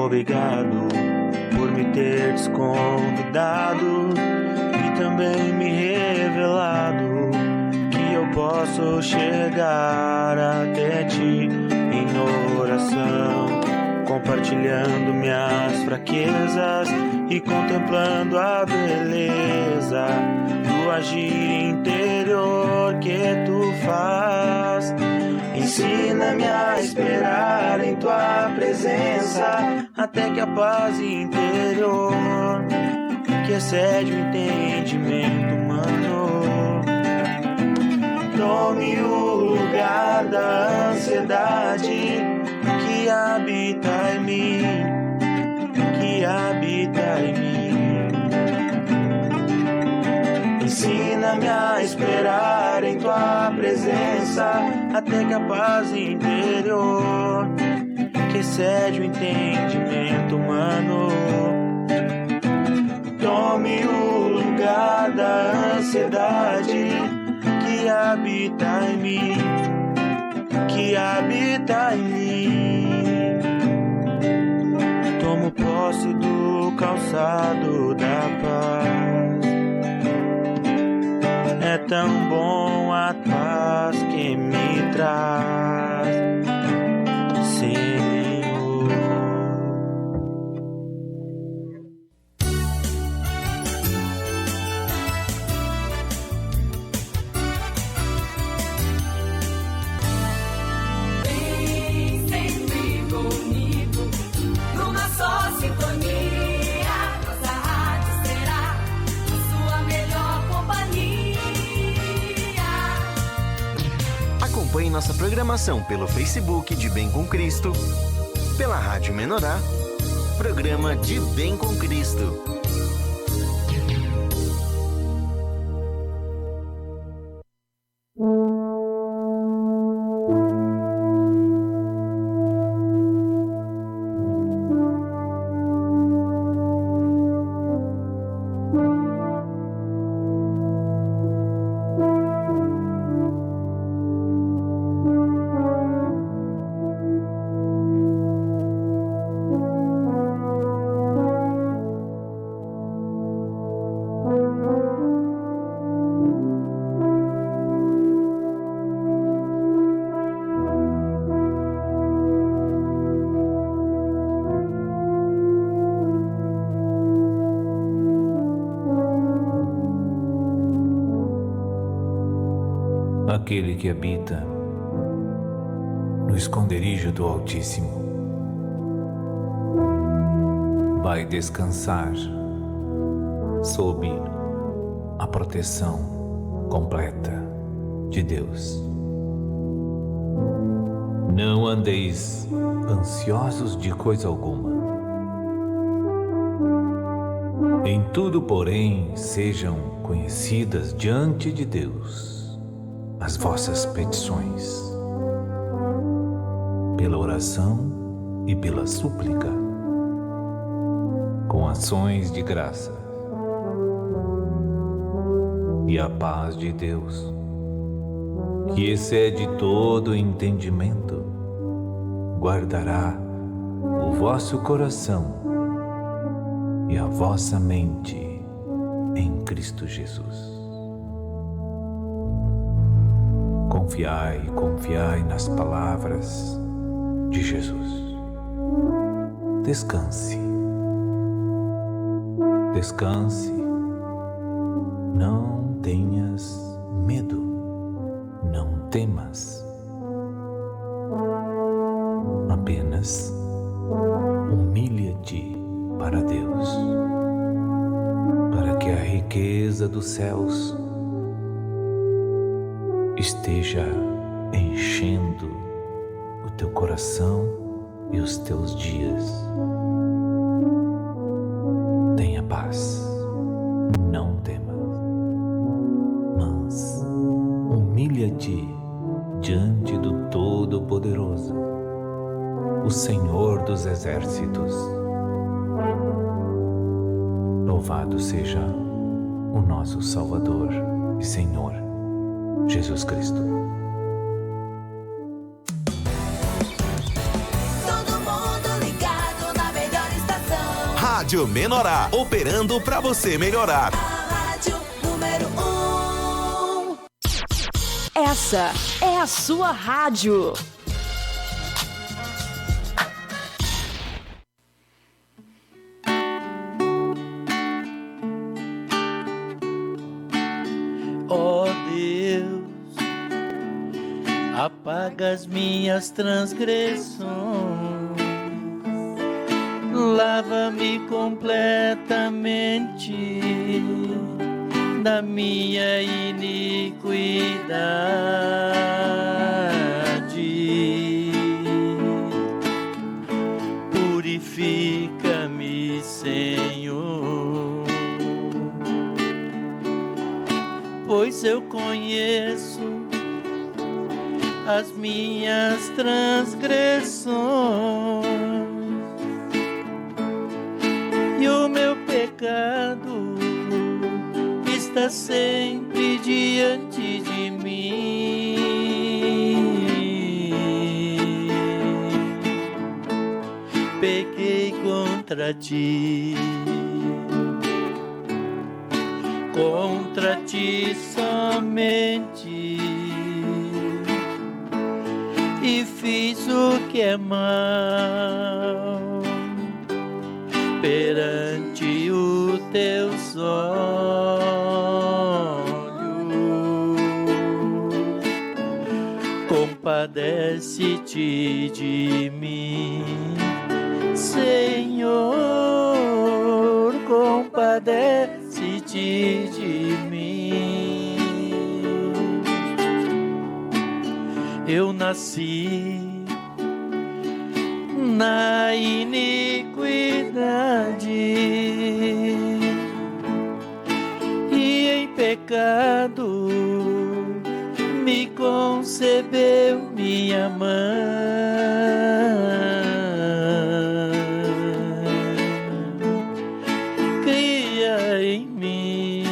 Obrigado por me ter desconvidado e também me revelado que eu posso chegar até ti em oração, compartilhando minhas fraquezas e contemplando a beleza do agir interior que tu faz. Ensina-me a esperar em tua presença até que a paz interior, que excede o entendimento humano, tome o lugar da ansiedade que habita em mim, que habita em mim. Ensina-me a esperar em tua presença até que a paz interior, que excede o entendimento humano, tome o lugar da ansiedade que habita em mim, que habita em mim. Tomo posse do calçado da paz. É tão bom a paz que me traz, Senhor. Vem sempre comigo, numa só sintonia. Nossa rádio será a sua melhor companhia. Acompanhe nossa programação pelo Facebook de Bem com Cristo, pela Rádio Menorá, programa de Bem com Cristo. Aquele que habita no esconderijo do Altíssimo vai descansar sob a proteção completa de Deus. Não andeis ansiosos de coisa alguma. Em tudo, porém, sejam conhecidas diante de Deus as vossas petições, pela oração e pela súplica, com ações de graça. E a paz de Deus, que excede todo entendimento, guardará o vosso coração e a vossa mente em Cristo Jesus. Confiai nas palavras de Jesus. Descanse. Descanse. Não tenhas medo. Não temas. Apenas humilha-te para Deus, para que a riqueza dos céus esteja enchendo o teu coração e os teus dias. Tenha paz, não temas, mas humilha-te diante do Todo-Poderoso, o Senhor dos Exércitos. Louvado seja o nosso Salvador e Senhor Jesus Cristo. Todo mundo ligado na melhor Rádio Menorá, operando pra você melhorar. A rádio número 1. Essa é a sua rádio. Ó Deus, apaga as minhas transgressões, lava-me completamente da minha iniquidade. Purifica-me, Senhor, pois eu conheço as minhas transgressões e o meu pecado está sempre diante de mim. Pequei contra ti, contra ti somente, e fiz o que é mal perante os teus olhos. Compadece-te de mim, Senhor, compadece-te de mim. Eu nasci na iniquidade e em pecado me concebeu minha mãe. Cria em mim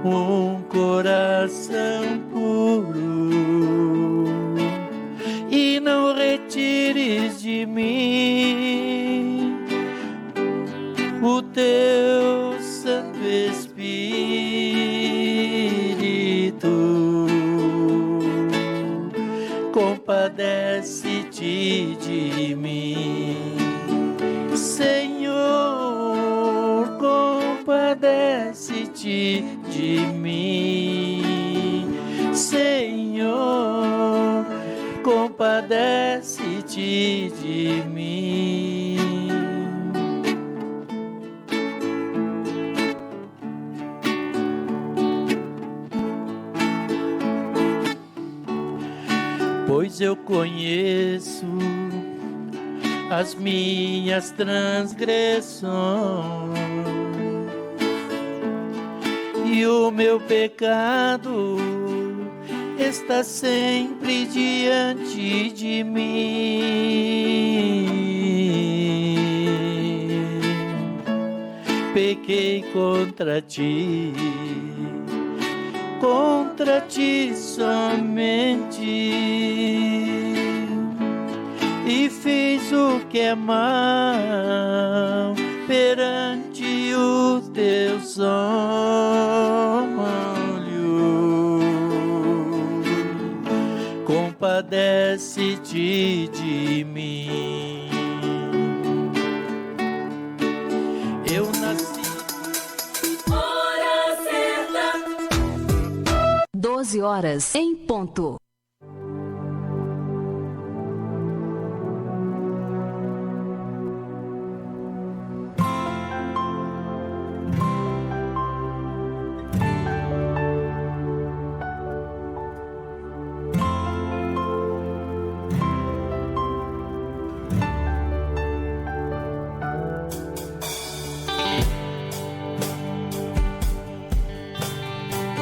um coração puro e não retires de mim o teu Santo Espírito. Compadece-te de mim, Senhor, compadece-te de mim, Senhor, compadece-te de mim. Pois eu conheço as minhas transgressões e o meu pecado está sempre diante de mim. Pequei contra ti somente, e fiz o que é mal perante os teus olhos. Compadece-te de mim. Eu nasci. Hora certa. 12 horas em ponto.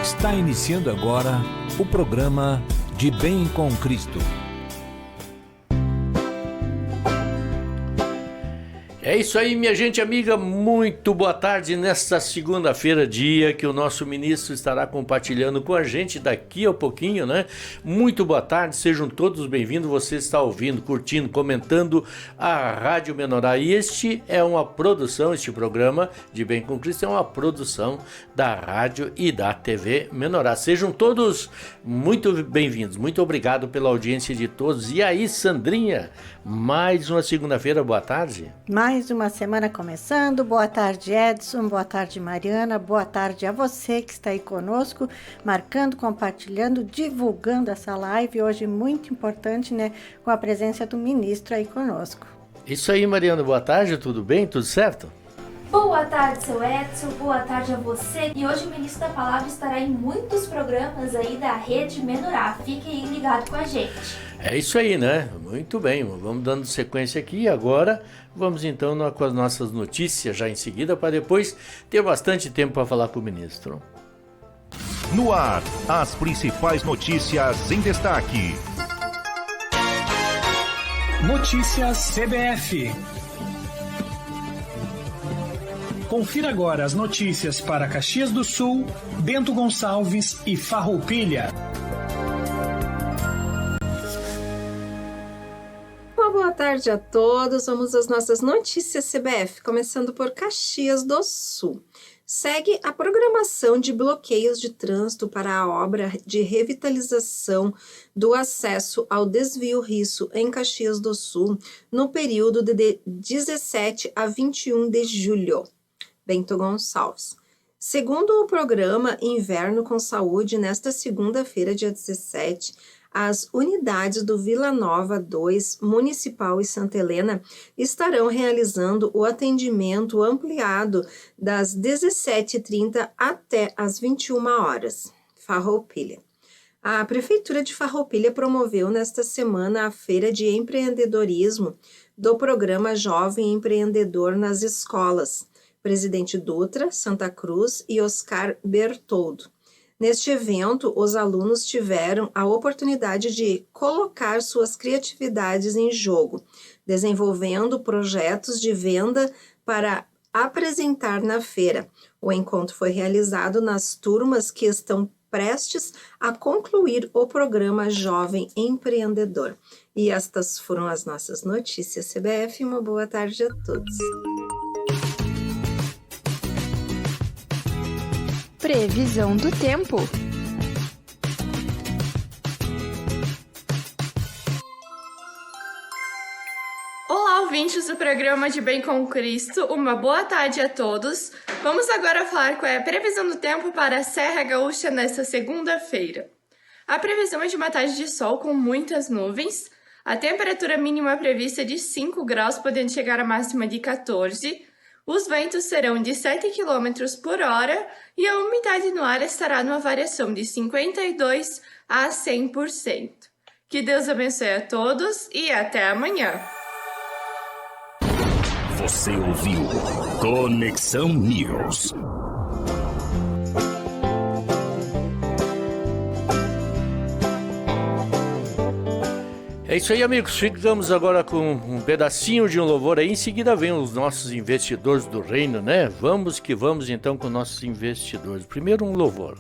Está iniciando agora o programa De Bem com Cristo. É isso aí, minha gente amiga, muito boa tarde nesta segunda-feira, dia que o nosso ministro estará compartilhando com a gente daqui a pouquinho, né? Muito boa tarde, sejam todos bem-vindos, você está ouvindo, curtindo, comentando a Rádio Menorá. E este programa de Bem com Cristo é uma produção da Rádio e da TV Menorá. Sejam todos muito bem-vindos, muito obrigado pela audiência de todos. E aí, Sandrinha, mais uma segunda-feira, boa tarde. Mais uma semana começando. Boa tarde, Edson. Boa tarde, Mariana. Boa tarde a você que está aí conosco, marcando, compartilhando, divulgando essa live. Hoje muito importante, né? Com a presença do ministro aí conosco. Isso aí, Mariana. Boa tarde. Tudo bem? Tudo certo? Boa tarde, seu Edson. Boa tarde a você. E hoje o Ministro da Palavra estará em muitos programas aí da Rede Menorá. Fique aí ligado com a gente. É isso aí, né? Muito bem, vamos dando sequência aqui. Agora vamos então com as nossas notícias já em seguida, para depois ter bastante tempo para falar com o ministro. No ar, as principais notícias em destaque. Notícias CBF. Confira agora as notícias para Caxias do Sul, Bento Gonçalves e Farroupilha. Boa tarde a todos, vamos às nossas notícias CBF, começando por Caxias do Sul. Segue a programação de bloqueios de trânsito para a obra de revitalização do acesso ao desvio Risso em Caxias do Sul no período de 17 a 21 de julho. Bento Gonçalves. Segundo o programa Inverno com Saúde, nesta segunda-feira, dia 17, as unidades do Vila Nova 2, Municipal e Santa Helena estarão realizando o atendimento ampliado das 17h30 até as 21 horas. Farroupilha. A Prefeitura de Farroupilha promoveu nesta semana a Feira de Empreendedorismo do programa Jovem Empreendedor nas Escolas. Presidente Dutra, Santa Cruz e Oscar Bertoldo. Neste evento, os alunos tiveram a oportunidade de colocar suas criatividades em jogo, desenvolvendo projetos de venda para apresentar na feira. O encontro foi realizado nas turmas que estão prestes a concluir o programa Jovem Empreendedor. E estas foram as nossas notícias CBF. Uma boa tarde a todos. Previsão do tempo. Olá, ouvintes do programa de Bem com Cristo. Uma boa tarde a todos. Vamos agora falar qual é a previsão do tempo para a Serra Gaúcha nesta segunda-feira. A previsão é de uma tarde de sol com muitas nuvens. A temperatura mínima prevista é de 5 graus, podendo chegar a máxima de 14. Os ventos serão de 7 km por hora e a umidade no ar estará numa variação de 52% a 100%. Que Deus abençoe a todos e até amanhã. Você ouviu Conexão News. É isso aí, amigos. Ficamos agora com um pedacinho de um louvor aí. Em seguida vem os nossos investidores do reino, né? Vamos que vamos então com nossos investidores. Primeiro um louvor.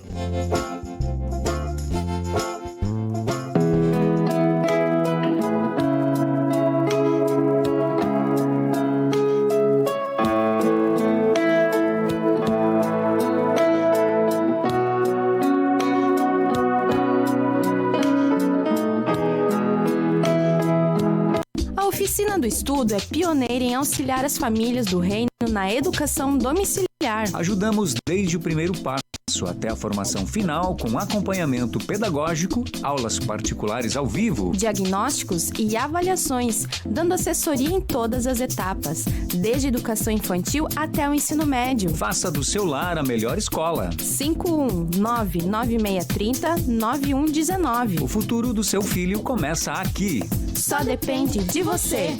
A Oficina do Estudo é pioneira em auxiliar as famílias do reino na educação domiciliar. Ajudamos desde o primeiro passo até a formação final com acompanhamento pedagógico, aulas particulares ao vivo, diagnósticos e avaliações, dando assessoria em todas as etapas, desde educação infantil até o ensino médio. Faça do seu lar a melhor escola. 51996309119. O futuro do seu filho começa aqui. Só depende de você.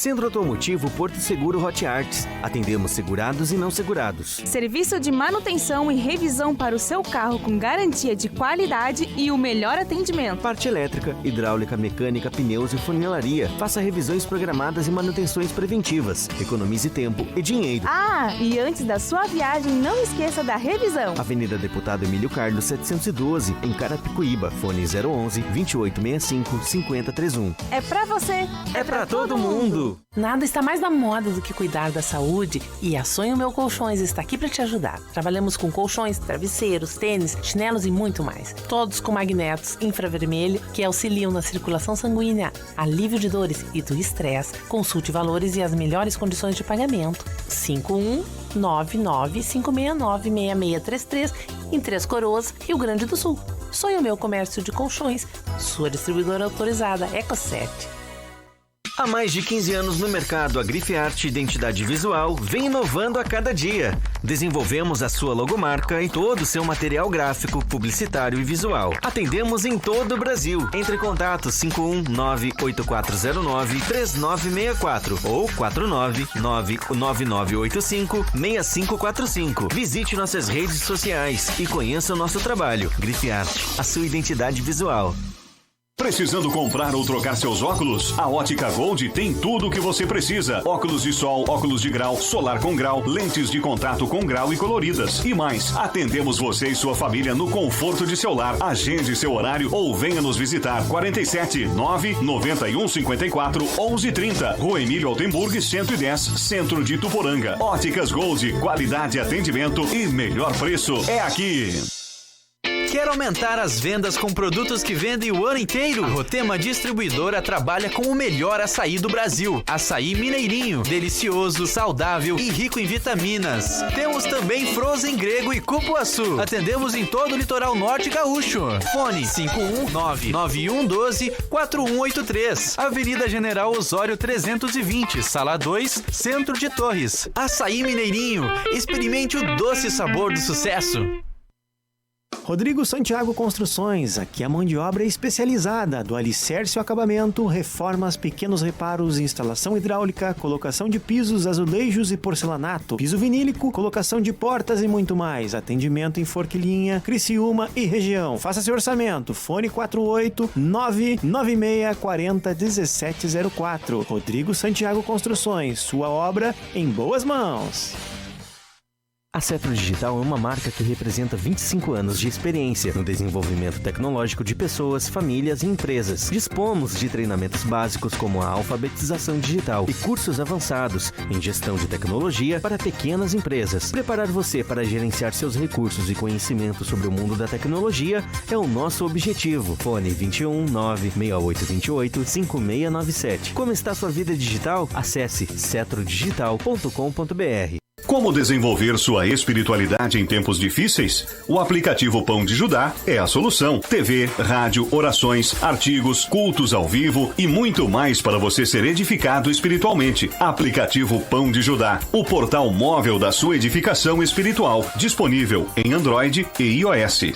Centro Automotivo Porto Seguro Hot Arts. Atendemos segurados e não segurados. Serviço de manutenção e revisão para o seu carro com garantia de qualidade e o melhor atendimento. Parte elétrica, hidráulica, mecânica, pneus e funilaria. Faça revisões programadas e manutenções preventivas. Economize tempo e dinheiro. Ah, e antes da sua viagem, não esqueça da revisão. Avenida Deputado Emílio Carlos, 712, em Carapicuíba. Fone 011 2865 5031. É pra você. É pra todo mundo. Nada está mais na moda do que cuidar da saúde e a Sonho Meu Colchões está aqui para te ajudar. Trabalhamos com colchões, travesseiros, tênis, chinelos e muito mais. Todos com magnetos infravermelho que auxiliam na circulação sanguínea, alívio de dores e do estresse. Consulte valores e as melhores condições de pagamento. 51995696633 em Três Coroas, Rio Grande do Sul. Sonho Meu Comércio de Colchões, sua distribuidora autorizada Eco7. Há mais de 15 anos no mercado, a Grife Arte Identidade Visual vem inovando a cada dia. Desenvolvemos a sua logomarca e todo o seu material gráfico, publicitário e visual. Atendemos em todo o Brasil. Entre em contato 519-8409-3964 ou 499-9985-6545. Visite nossas redes sociais e conheça o nosso trabalho. Grife Arte, a sua identidade visual. Precisando comprar ou trocar seus óculos? A Ótica Gold tem tudo o que você precisa. Óculos de sol, óculos de grau, solar com grau, lentes de contato com grau e coloridas. E mais, atendemos você e sua família no conforto de seu lar. Agende seu horário ou venha nos visitar. 47 991 54 1130. Rua Emílio Altenburg, 110, Centro de Ituporanga. Óticas Gold, qualidade, atendimento e melhor preço é aqui. Quer aumentar as vendas com produtos que vendem o ano inteiro? A Rotema Distribuidora trabalha com o melhor açaí do Brasil. Açaí mineirinho, delicioso, saudável e rico em vitaminas. Temos também Frozen grego e cupuaçu. Atendemos em todo o litoral norte gaúcho. Fone 519-9112-4183. Avenida General Osório 320, Sala 2, Centro de Torres. Açaí mineirinho. Experimente o doce sabor do sucesso. Rodrigo Santiago Construções, aqui a mão de obra é especializada, do alicerce ao acabamento, reformas, pequenos reparos, instalação hidráulica, colocação de pisos, azulejos e porcelanato, piso vinílico, colocação de portas e muito mais. Atendimento em Forquilinha, Criciúma e região. Faça seu orçamento, fone 48996401704. Rodrigo Santiago Construções, sua obra em boas mãos. A Cetro Digital é uma marca que representa 25 anos de experiência no desenvolvimento tecnológico de pessoas, famílias e empresas. Dispomos de treinamentos básicos como a alfabetização digital e cursos avançados em gestão de tecnologia para pequenas empresas. Preparar você para gerenciar seus recursos e conhecimento sobre o mundo da tecnologia é o nosso objetivo. Fone 21 96828 5697. Como está sua vida digital? Acesse cetrodigital.com.br. Como desenvolver sua espiritualidade em tempos difíceis? O aplicativo Pão de Judá é a solução. TV, rádio, orações, artigos, cultos ao vivo e muito mais para você ser edificado espiritualmente. Aplicativo Pão de Judá, o portal móvel da sua edificação espiritual, disponível em Android e iOS.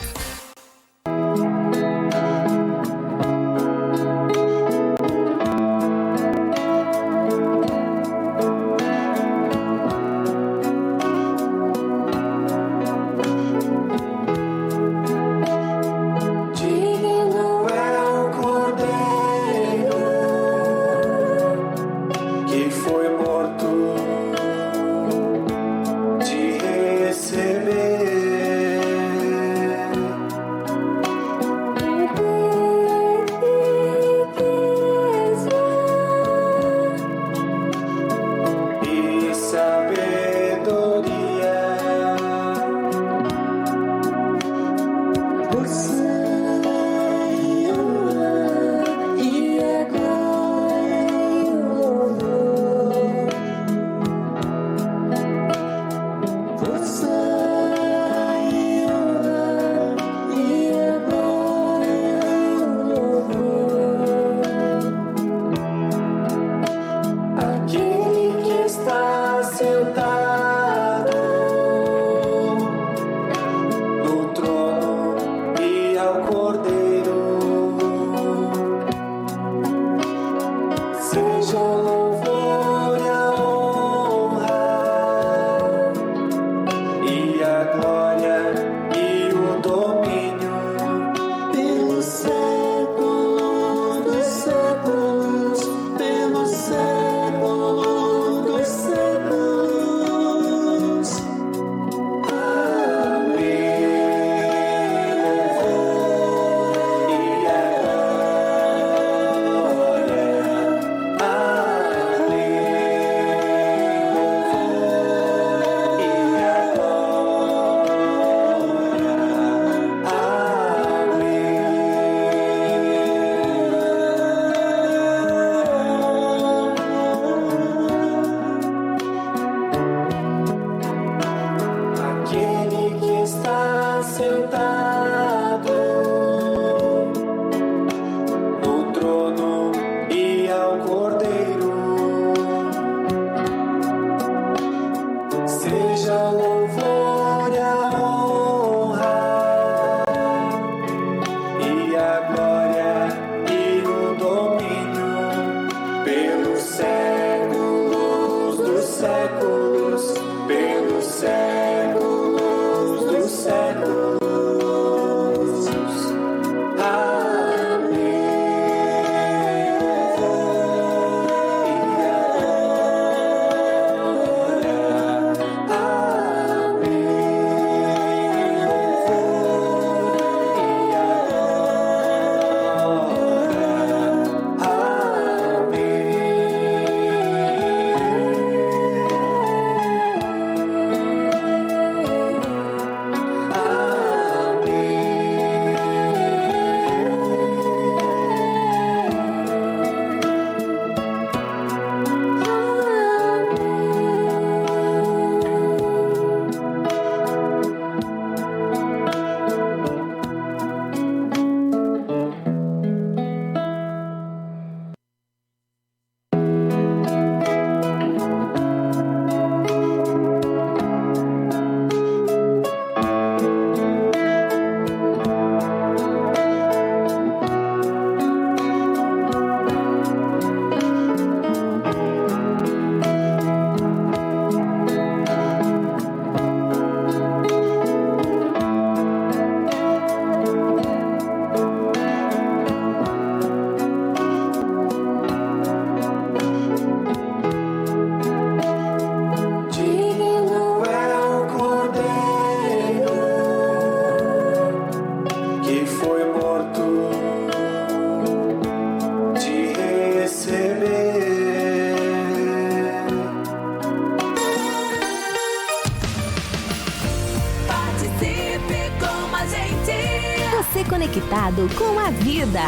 conectado com a vida.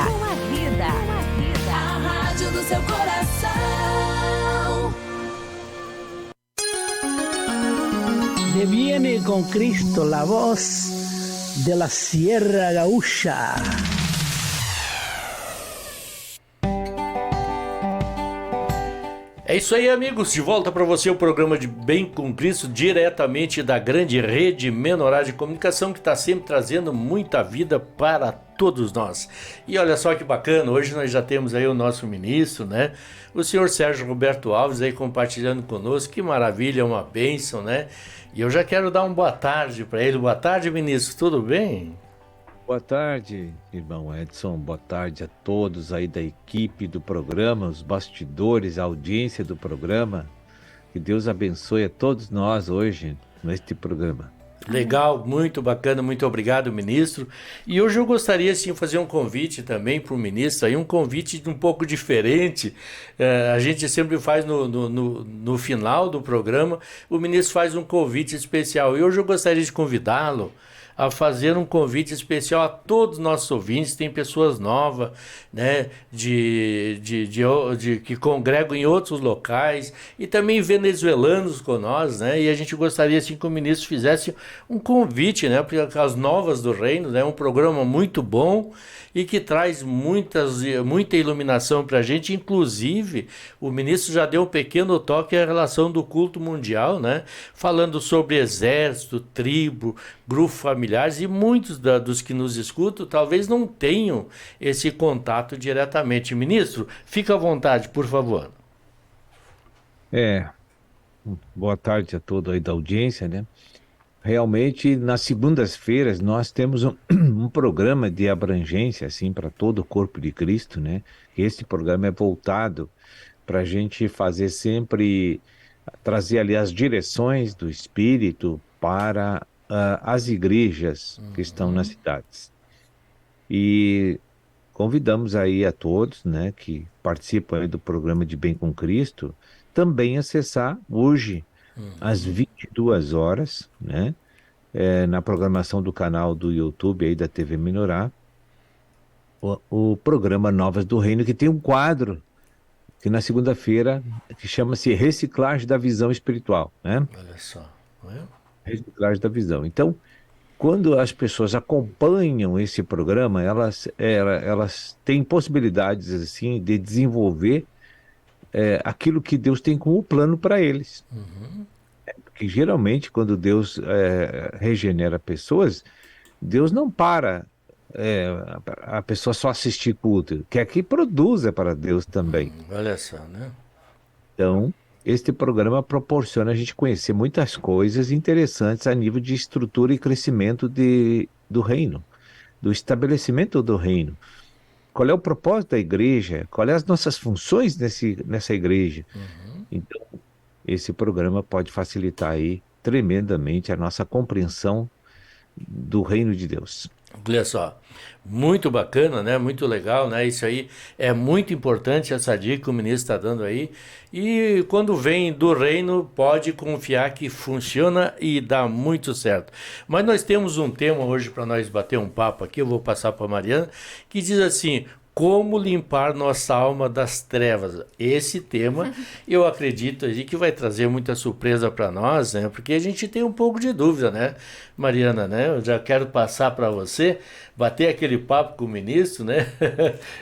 A rádio do seu coração. Viene con Cristo la voz de la Sierra Gaúcha. É isso aí, amigos. De volta para você o programa de Bem com Cristo, diretamente da grande rede Menorá de Comunicação, que está sempre trazendo muita vida para todos nós. E olha só que bacana, hoje nós já temos aí o nosso ministro, né? O senhor Sérgio Roberto Alves aí compartilhando conosco. Que maravilha, uma bênção, né? E eu já quero dar uma boa tarde para ele. Boa tarde, ministro, tudo bem? Boa tarde, irmão Edson. Boa tarde a todos aí da equipe do programa, os bastidores, a audiência do programa. Que Deus abençoe a todos nós hoje neste programa. Legal, muito bacana, muito obrigado, ministro. E hoje eu gostaria sim de fazer um convite também para o ministro, aí um convite um pouco diferente. A gente sempre faz no final do programa, o ministro faz um convite especial. E hoje eu gostaria de convidá-lo a fazer um convite especial a todos os nossos ouvintes. Tem pessoas novas, né, que congregam em outros locais, e também venezuelanos com nós, né, e a gente gostaria assim que o ministro fizesse um convite, né, para as novas do reino, né, um programa muito bom e que traz muita iluminação para a gente. Inclusive, o ministro já deu um pequeno toque à relação do culto mundial, né? Falando sobre exército, tribo, grupo familiares, e muitos dos que nos escutam talvez não tenham esse contato diretamente. Ministro, fica à vontade, por favor. Boa tarde a todos aí da audiência, né? Realmente, nas segundas-feiras, nós temos um programa de abrangência, assim, para todo o corpo de Cristo, né? Esse programa é voltado para a gente fazer sempre, trazer ali as direções do Espírito para as igrejas que estão nas cidades. E convidamos aí a todos, né, que participam aí do programa de Bem com Cristo, também acessar hoje, às 22 horas, né? Na programação do canal do YouTube aí da TV Menorá, o programa Novas do Reino, que tem um quadro que na segunda-feira que chama-se Reciclagem da Visão Espiritual, né? Olha só, não é? Reciclagem da visão. Então, quando as pessoas acompanham esse programa, elas têm possibilidades assim de desenvolver aquilo que Deus tem como plano para eles. Porque geralmente quando Deus regenera pessoas, Deus não para a pessoa só assistir culto, quer que produza para Deus também. Olha só, né? Então, este programa proporciona a gente conhecer muitas coisas interessantes a nível de estrutura e crescimento do reino, do estabelecimento do reino. Qual é o propósito da igreja? Quais são as nossas funções nessa igreja? Então, esse programa pode facilitar aí tremendamente a nossa compreensão do reino de Deus. Olha só, muito bacana, né? Muito legal, né? Isso aí é muito importante, essa dica que o ministro está dando aí. E quando vem do reino, pode confiar que funciona e dá muito certo. Mas nós temos um tema hoje para nós bater um papo aqui, eu vou passar para a Mariana, que diz assim: como limpar nossa alma das trevas. Esse tema, eu acredito aí que vai trazer muita surpresa para nós, né? Porque a gente tem um pouco de dúvida, né, Mariana, né? Eu já quero passar para você, bater aquele papo com o ministro, né?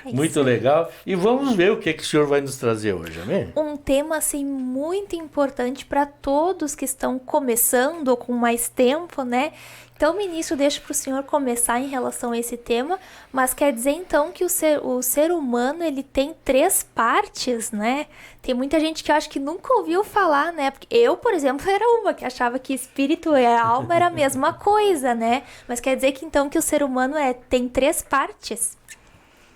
Muito legal. E vamos ver o que o senhor vai nos trazer hoje, amém? Um tema, assim, muito importante para todos que estão começando ou com mais tempo, né? Então, ministro, deixa para o senhor começar em relação a esse tema, mas quer dizer, então, que o ser humano, ele tem 3 partes, né? Tem muita gente que eu acho que nunca ouviu falar, né? Porque eu, por exemplo, era uma que achava que espírito e alma era a mesma coisa, né? Mas quer dizer que, então, que o ser humano tem 3 partes?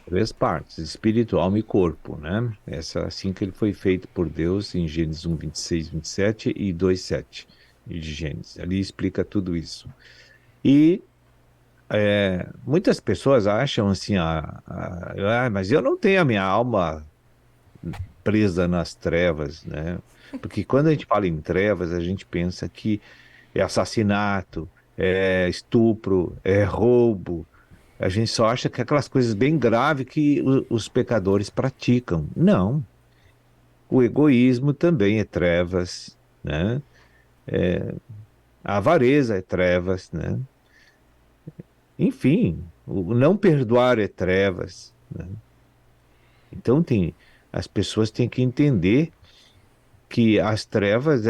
3 partes, espírito, alma e corpo, né? Essa é assim que ele foi feito por Deus em Gênesis 1, 26, 27 e 2, 7 de Gênesis. Ali explica tudo isso. E muitas pessoas acham assim, mas eu não tenho a minha alma presa nas trevas, né? Porque quando a gente fala em trevas, a gente pensa que é assassinato, é estupro, é roubo, A gente só acha que é aquelas coisas bem graves que os pecadores praticam. Não. O egoísmo também é trevas, né? A avareza é trevas, né? Enfim, o não perdoar é trevas, né? Então as pessoas têm que entender que as trevas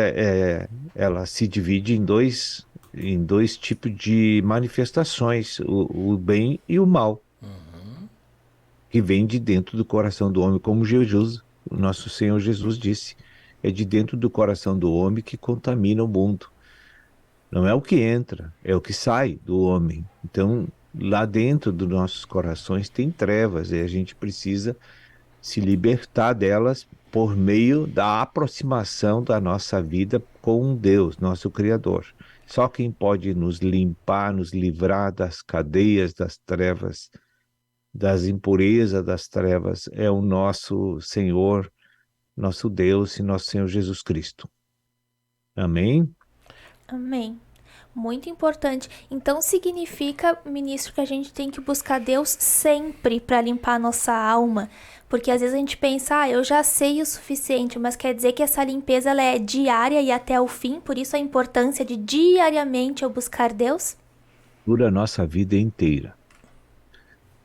ela se divide em dois tipos de manifestações, o bem e o mal, que vem de dentro do coração do homem, como Jesus, o nosso Senhor Jesus disse, é de dentro do coração do homem que contamina o mundo. Não é o que entra, é o que sai do homem. Então, lá dentro dos nossos corações tem trevas e a gente precisa se libertar delas por meio da aproximação da nossa vida com Deus, nosso Criador. Só quem pode nos limpar, nos livrar das cadeias das trevas, das impurezas das trevas, é o nosso Senhor, nosso Deus e nosso Senhor Jesus Cristo. Amém? Amém. Muito importante. Então significa, ministro, que a gente tem que buscar Deus sempre para limpar a nossa alma. Porque às vezes a gente pensa, eu já sei o suficiente, mas quer dizer que essa limpeza ela é diária e até o fim, por isso a importância de diariamente eu buscar Deus? Dura a nossa vida inteira.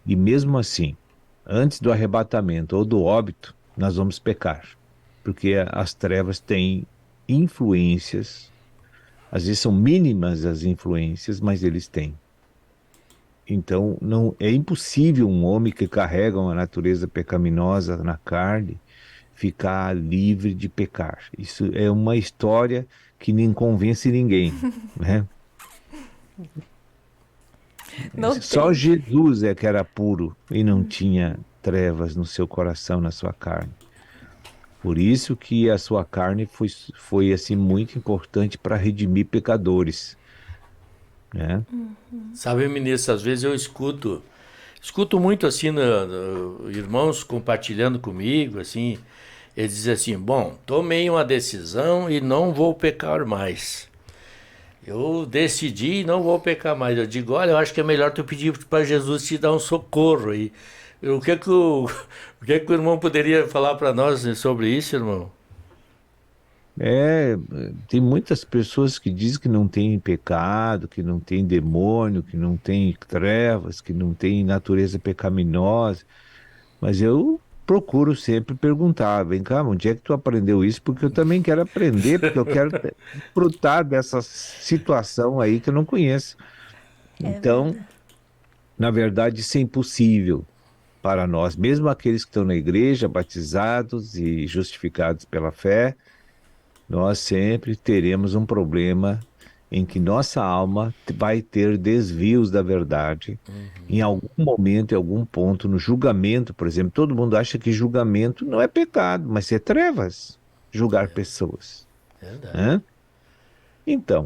E mesmo assim, antes do arrebatamento ou do óbito, nós vamos pecar. Porque as trevas têm influências. Às vezes são mínimas as influências, mas eles têm. Então, não é impossível um homem que carrega uma natureza pecaminosa na carne ficar livre de pecar. Isso é uma história que nem convence ninguém, né? Só Jesus é que era puro e não tinha trevas no seu coração, na sua carne. Por isso que a sua carne foi assim, muito importante para redimir pecadores. Né? Sabe, ministro, às vezes eu escuto muito assim, irmãos compartilhando comigo, assim, eles dizem assim, bom, tomei uma decisão e não vou pecar mais. Eu decidi e não vou pecar mais. Eu digo, olha, eu acho que é melhor tu pedir para Jesus te dar um socorro. E o que o irmão poderia falar para nós sobre isso, irmão? Tem muitas pessoas que dizem que não tem pecado, que não tem demônio, que não tem trevas, que não tem natureza pecaminosa, mas eu procuro sempre perguntar, vem cá, onde é que tu aprendeu isso? Porque eu também quero aprender, porque eu quero desfrutar dessa situação aí que eu não conheço. Então, na verdade, isso é impossível para nós, mesmo aqueles que estão na igreja, batizados e justificados pela fé, nós sempre teremos um problema em que nossa alma vai ter desvios da verdade. Em algum momento, em algum ponto, no julgamento, por exemplo, todo mundo acha que julgamento não é pecado, mas é trevas, julgar pessoas. Verdade. Então,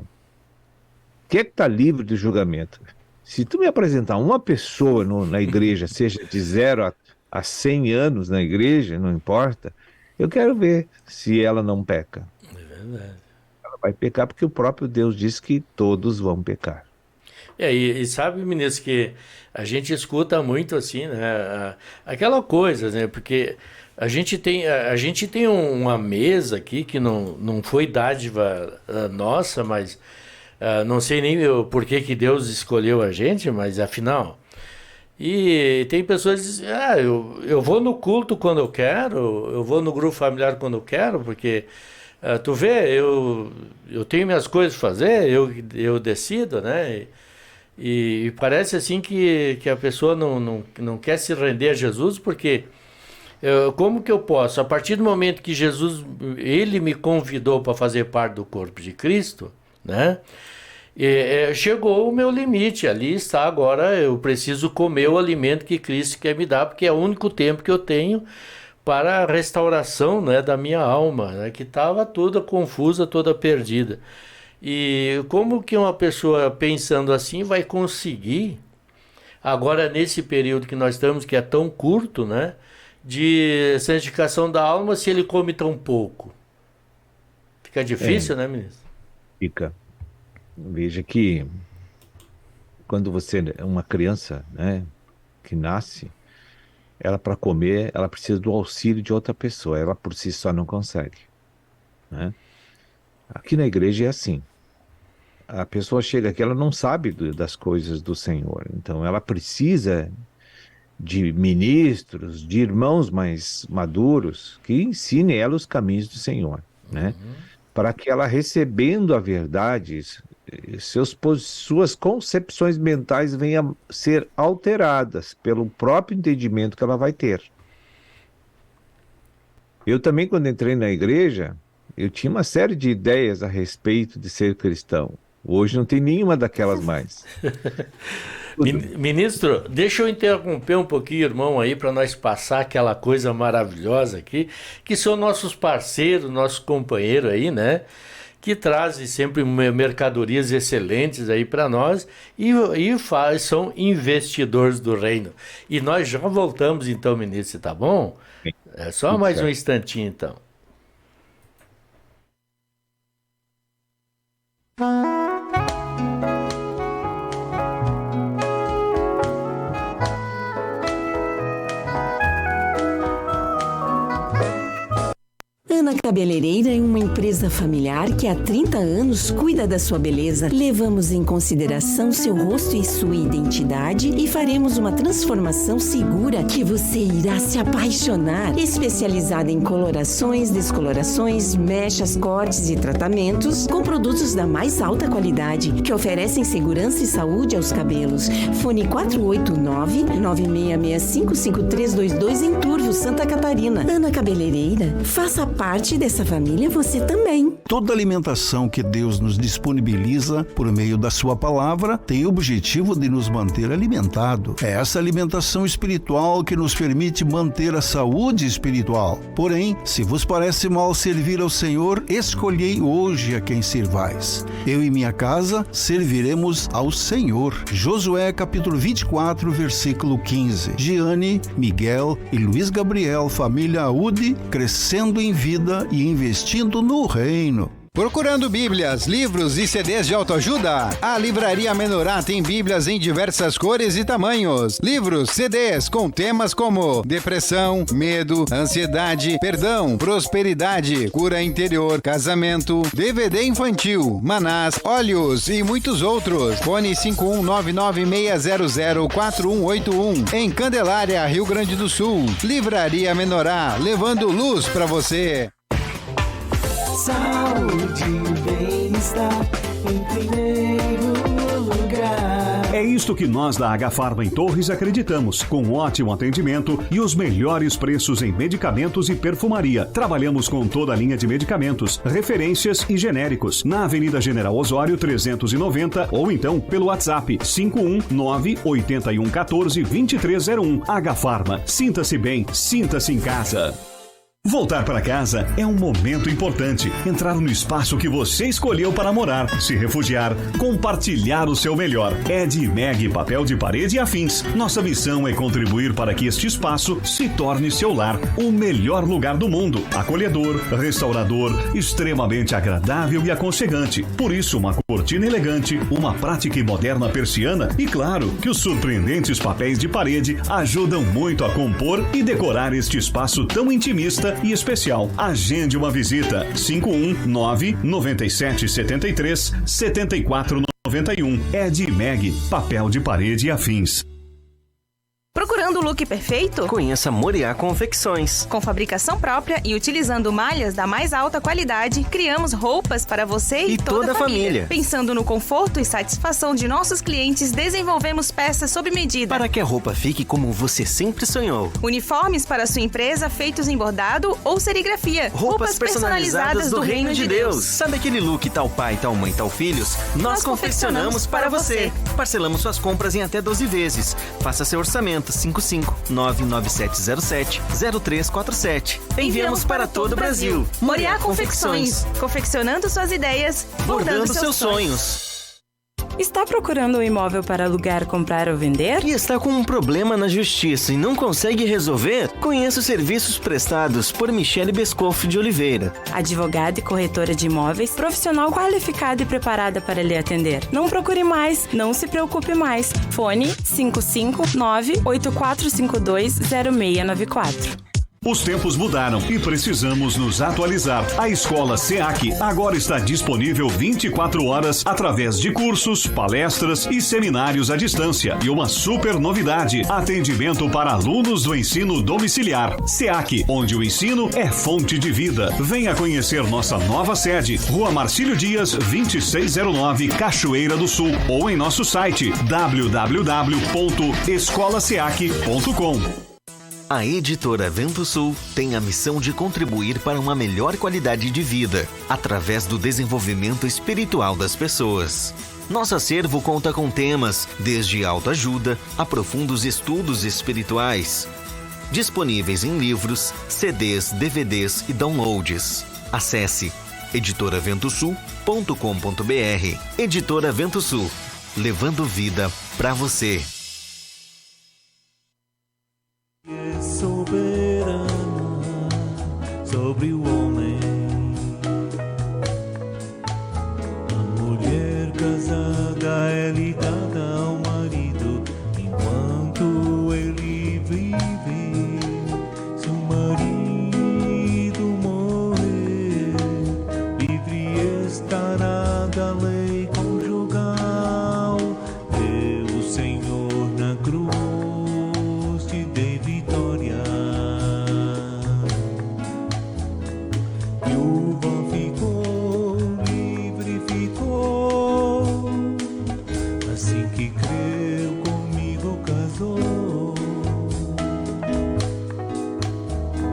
o que é que está livre de julgamento? Se tu me apresentar uma pessoa na igreja, seja de 0 a 100 anos na igreja, não importa, eu quero ver se ela não peca. Ela vai pecar porque o próprio Deus diz que todos vão pecar. E sabe, ministro, que a gente escuta muito assim, né? Aquela coisa, né? Porque a gente tem uma mesa aqui que não foi dádiva nossa, mas não sei nem por que Deus escolheu a gente, mas afinal. E tem pessoas que dizem, eu vou no culto quando eu quero, eu vou no grupo familiar quando eu quero, porque tu vê, eu tenho minhas coisas para fazer, eu decido, né? E parece assim que a pessoa não quer se render a Jesus, porque como que eu posso? A partir do momento que Jesus, ele me convidou para fazer parte do corpo de Cristo, né? Chegou o meu limite, ali está, agora eu preciso comer o alimento que Cristo quer me dar, porque é o único tempo que eu tenho para a restauração, né, da minha alma, né, que estava toda confusa, toda perdida. E como que uma pessoa pensando assim vai conseguir, agora nesse período que nós estamos, que é tão curto, né, de santificação da alma, se ele come tão pouco? Fica difícil, né, ministro? Fica. Veja que quando uma criança, né, que nasce, ela para comer, ela precisa do auxílio de outra pessoa, ela por si só não consegue, né? Aqui na igreja é assim. A pessoa chega aqui, ela não sabe das coisas do Senhor, então ela precisa de ministros, de irmãos mais maduros que ensinem ela os caminhos do Senhor, né? Para que ela, recebendo a verdade, suas concepções mentais venham a ser alteradas pelo próprio entendimento que ela vai ter. Eu também, quando entrei na igreja, eu tinha uma série de ideias a respeito de ser cristão. Hoje não tem nenhuma daquelas mais. Ministro, deixa eu interromper um pouquinho, irmão, aí, para nós passar aquela coisa maravilhosa aqui, que são nossos parceiros, nossos companheiros aí, né? Que trazem sempre mercadorias excelentes aí para nós e são investidores do reino. E nós já voltamos então, ministro, tá bom? É só mais um instantinho então. Ana Cabeleireira é uma empresa familiar que há 30 anos cuida da sua beleza. Levamos em consideração seu rosto e sua identidade e faremos uma transformação segura que você irá se apaixonar. Especializada em colorações, descolorações, mechas, cortes e tratamentos com produtos da mais alta qualidade que oferecem segurança e saúde aos cabelos. Fone 489-9665-5322 em Turvo, Santa Catarina. Ana Cabeleireira, faça parte dessa família você também. Toda alimentação que Deus nos disponibiliza por meio da sua palavra tem o objetivo de nos manter alimentados. É essa alimentação espiritual que nos permite manter a saúde espiritual. Porém, se vos parece mal servir ao Senhor, escolhei hoje a quem servais. Eu e minha casa serviremos ao Senhor. Josué capítulo 24, versículo 15. Giane, Miguel e Luiz Gabriel, família Audi, crescendo em vida e investindo no reino. Procurando Bíblias, livros e CDs de autoajuda? A Livraria Menorá tem Bíblias em diversas cores e tamanhos. Livros, CDs com temas como depressão, medo, ansiedade, perdão, prosperidade, cura interior, casamento, DVD infantil, manás, óleos e muitos outros. Fone 51996004181 em Candelária, Rio Grande do Sul. Livraria Menorá, levando luz para você. Saúde e bem-estar em primeiro lugar. É isto que nós da H-Pharma em Torres acreditamos, com ótimo atendimento e os melhores preços em medicamentos e perfumaria. Trabalhamos com toda a linha de medicamentos, referências e genéricos, na Avenida General Osório 390 ou então pelo WhatsApp 519-8114-2301. H-Pharma, sinta-se bem, sinta-se em casa. Voltar para casa é um momento importante. Entrar no espaço que você escolheu para morar, se refugiar, compartilhar o seu melhor. Edmeg Papel de Parede e Afins. Nossa missão é contribuir para que este espaço se torne seu lar, o melhor lugar do mundo. Acolhedor, restaurador, extremamente agradável e aconchegante. Por isso, uma cortina elegante, uma prática e moderna persiana e, claro, que os surpreendentes papéis de parede ajudam muito a compor e decorar este espaço tão intimista e especial. Agende uma visita. 519-9773-7491. Edmeg, Papel de Parede e Afins. Procurando o look perfeito? Conheça Moriá Confecções. Com fabricação própria e utilizando malhas da mais alta qualidade, criamos roupas para você e toda a família. Pensando no conforto e satisfação de nossos clientes, desenvolvemos peças sob medida. Para que a roupa fique como você sempre sonhou. Uniformes para sua empresa feitos em bordado ou serigrafia. Roupas personalizadas do Reino de Deus. Sabe aquele look tal pai, tal mãe, tal filhos? Nós confeccionamos para você. Parcelamos suas compras em até 12 vezes. Faça seu orçamento. 5599707-0347. Enviamos para todo o Brasil. Moriá Confecções. Confeccionando suas ideias, bordando seus sonhos. Está procurando um imóvel para alugar, comprar ou vender? E está com um problema na justiça e não consegue resolver? Conheça os serviços prestados por Michele Bescoff de Oliveira. Advogada e corretora de imóveis, profissional qualificada e preparada para lhe atender. Não procure mais, não se preocupe mais. Fone 559-8452-0694. Os tempos mudaram e precisamos nos atualizar. A Escola SEAC agora está disponível 24 horas através de cursos, palestras e seminários à distância. E uma super novidade: atendimento para alunos do ensino domiciliar. SEAC, onde o ensino é fonte de vida. Venha conhecer nossa nova sede, Rua Marcílio Dias, 2609, Cachoeira do Sul, ou em nosso site www.escolaseac.com. A editora Vento Sul tem a missão de contribuir para uma melhor qualidade de vida, através do desenvolvimento espiritual das pessoas. Nosso acervo conta com temas desde autoajuda a profundos estudos espirituais, disponíveis em livros, CDs, DVDs e downloads. Acesse editoraventosul.com.br. Editora Vento Sul, levando vida para você. Soberana sobre o homem, a mulher casada é ligada ao marido enquanto ele vive. Se o marido morrer, livre estará da lei conjugal. Deus, Senhor, na cruz te dei vitória. Viúva ficou, livre ficou, assim que creu comigo casou.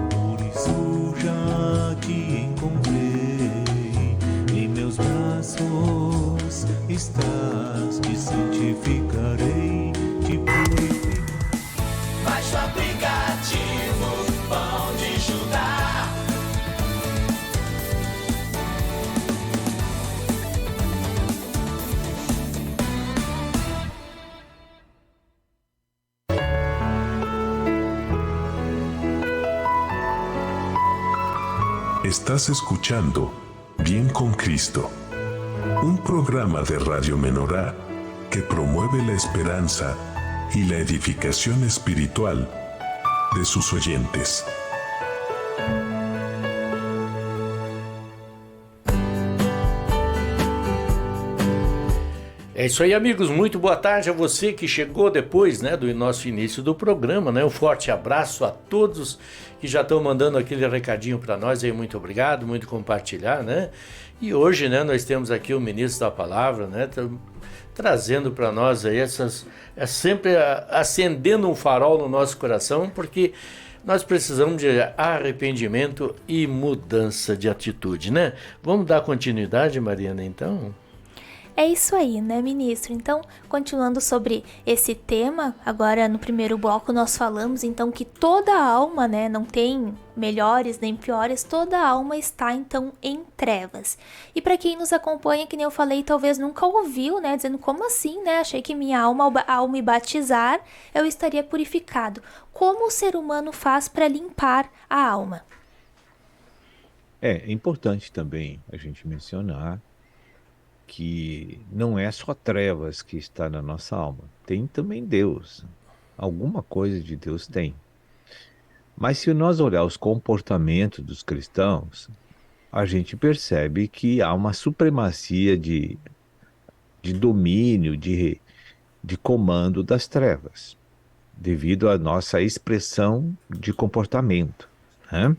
Por isso já te encontrei, em meus braços estás, te santificarei, te purificarei. Baixe o aplicativo Pão de Judá. Estás escuchando Bien con Cristo, un programa de Radio Menorá que promueve la esperanza y la edificación espiritual de sus oyentes. É isso aí, amigos. Muito boa tarde a você que chegou depois, né, do nosso início do programa, né? Um forte abraço a todos que já estão mandando aquele recadinho para nós aí. Muito obrigado, muito compartilhar, né? E hoje, né, nós temos aqui o ministro da palavra, né, trazendo para nós aí sempre acendendo um farol no nosso coração, porque nós precisamos de arrependimento e mudança de atitude, né? Vamos dar continuidade, Mariana, então? É isso aí, né, ministro? Então, continuando sobre esse tema, agora no primeiro bloco nós falamos então que toda alma, né, não tem melhores nem piores, toda alma está então em trevas. E para quem nos acompanha, que nem eu falei, talvez nunca ouviu, né, dizendo como assim, né? Achei que minha alma, ao me batizar, eu estaria purificado. Como o ser humano faz para limpar a alma? É importante também a gente mencionar que não é só trevas que está na nossa alma, tem também Deus. Alguma coisa de Deus tem. Mas se nós olhar os comportamentos dos cristãos, a gente percebe que há uma supremacia de domínio, de comando das trevas, devido à nossa expressão de comportamento, né?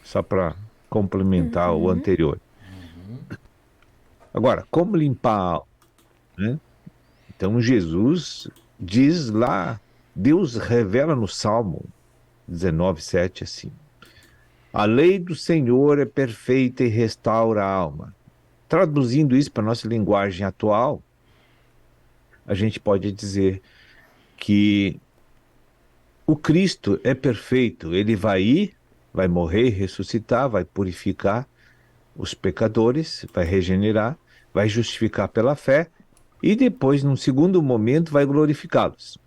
Só para complementar o anterior. Agora, como limpar, né? Então Jesus diz lá, Deus revela no Salmo 19:7 assim: a lei do Senhor é perfeita e restaura a alma. Traduzindo isso para a nossa linguagem atual, a gente pode dizer que o Cristo é perfeito, ele vai ir, vai morrer, ressuscitar, vai purificar os pecadores, vai regenerar, vai justificar pela fé e depois, num segundo momento, vai glorificá-los.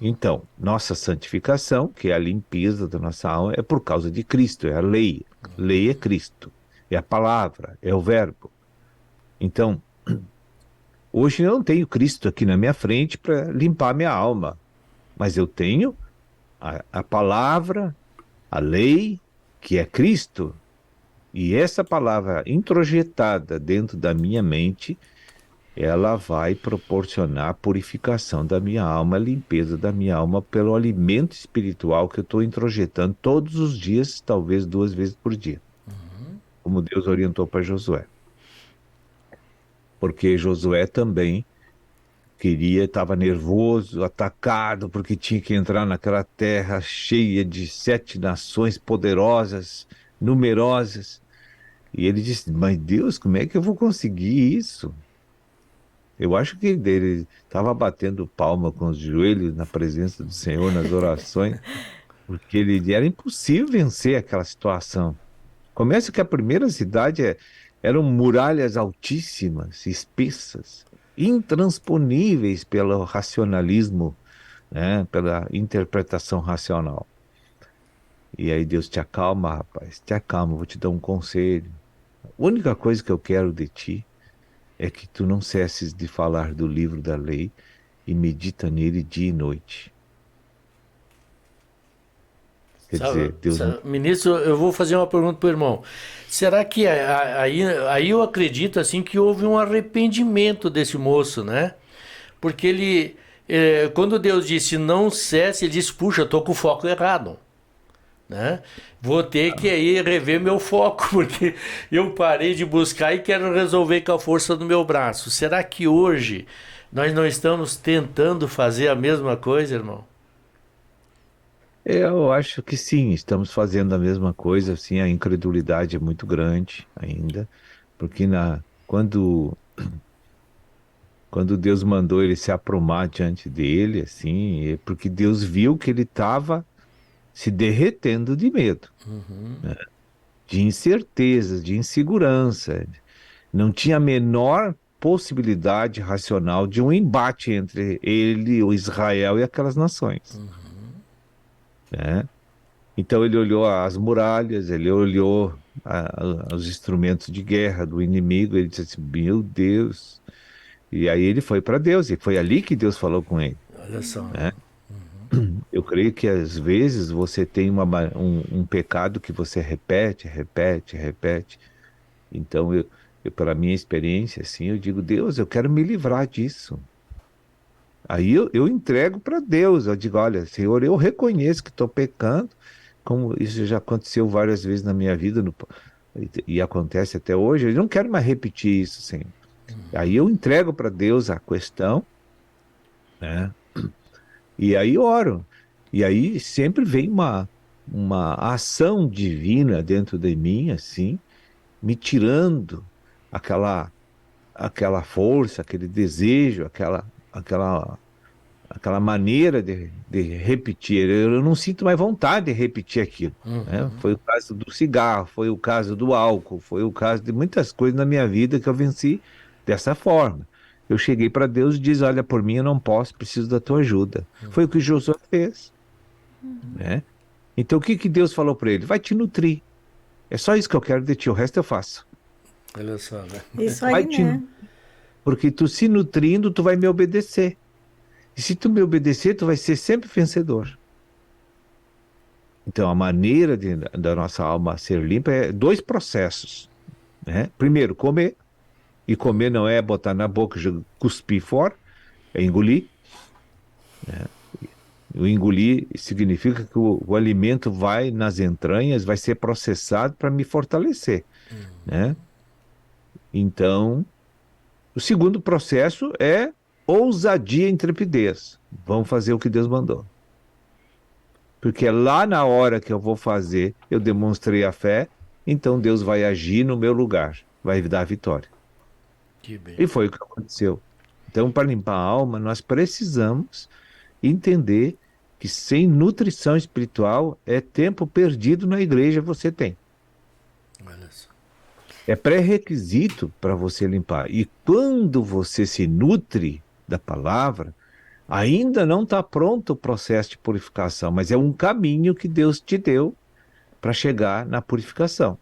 Então, nossa santificação, que é a limpeza da nossa alma, é por causa de Cristo, é a lei. Lei é Cristo, é a palavra, é o verbo. Então, hoje eu não tenho Cristo aqui na minha frente para limpar minha alma, mas eu tenho a palavra, a lei, que é Cristo, e essa palavra introjetada dentro da minha mente, ela vai proporcionar a purificação da minha alma, a limpeza da minha alma pelo alimento espiritual que eu estou introjetando todos os dias, talvez 2 vezes por dia, como Deus orientou para Josué. Porque Josué também estava nervoso, atacado, porque tinha que entrar naquela terra cheia de 7 nações poderosas, numerosas. E ele disse, mas Deus, como é que eu vou conseguir isso? Eu acho que ele estava batendo palma com os joelhos na presença do Senhor, nas orações, porque era impossível vencer aquela situação. Começa que a primeira cidade eram muralhas altíssimas, espessas, intransponíveis pelo racionalismo, né, pela interpretação racional. E aí Deus, te acalma, rapaz, te acalma, vou te dar um conselho. A única coisa que eu quero de ti é que tu não cesses de falar do livro da lei e medita nele dia e noite. Quer dizer, Deus... Ministro, eu vou fazer uma pergunta para o irmão. Será que aí eu acredito assim que houve um arrependimento desse moço, né? Porque ele, quando Deus disse não cesse, ele disse, puxa, estou com o foco errado, né? Vou ter que aí rever meu foco, porque eu parei de buscar e quero resolver com a força do meu braço. Será que hoje nós não estamos tentando fazer a mesma coisa, irmão? Eu acho que sim, estamos fazendo a mesma coisa, assim, a incredulidade é muito grande ainda, porque quando Deus mandou ele se aprumar diante dele, assim, é porque Deus viu que ele estava se derretendo de medo, né? De incertezas, de insegurança. Não tinha a menor possibilidade racional de um embate entre ele, o Israel e aquelas nações. Né? Então ele olhou as muralhas, ele olhou os instrumentos de guerra do inimigo, ele disse assim, meu Deus. E aí ele foi para Deus, e foi ali que Deus falou com ele. Olha só. Né? Eu creio que às vezes você tem um pecado que você repete. Então, pela minha experiência, assim, eu digo, Deus, eu quero me livrar disso. Aí eu entrego para Deus, eu digo, olha, Senhor, eu reconheço que estou pecando, como isso já aconteceu várias vezes na minha vida, e acontece até hoje, eu não quero mais repetir isso, Senhor. Aí eu entrego para Deus a questão, né? E aí oro. E aí sempre vem uma ação divina dentro de mim, assim, me tirando aquela força, aquele desejo, aquela maneira de repetir. Eu não sinto mais vontade de repetir aquilo. Né? Foi o caso do cigarro, foi o caso do álcool, foi o caso de muitas coisas na minha vida que eu venci dessa forma. Eu cheguei para Deus e disse, olha, por mim eu não posso, preciso da tua ajuda. Foi o que Josué fez. Né? Então o que Deus falou para ele? Vai te nutrir. É só isso que eu quero de ti, o resto eu faço. Olha só, né? Isso aí, né? Porque tu se nutrindo, tu vai me obedecer. E se tu me obedecer, tu vai ser sempre vencedor. Então a maneira da nossa alma ser limpa é 2 processos. Né? Primeiro, comer. E comer não é botar na boca e cuspir fora, é engolir. Né? O engolir significa que o alimento vai nas entranhas, vai ser processado para me fortalecer. Né? Então, o segundo processo é ousadia e intrepidez. Vamos fazer o que Deus mandou. Porque lá na hora que eu vou fazer, eu demonstrei a fé, então Deus vai agir no meu lugar, vai dar a vitória. E foi o que aconteceu. Então, para limpar a alma, nós precisamos entender que sem nutrição espiritual é tempo perdido na igreja você tem. Olha só. É pré-requisito para você limpar. E quando você se nutre da palavra, ainda não está pronto o processo de purificação, mas é um caminho que Deus te deu para chegar na purificação.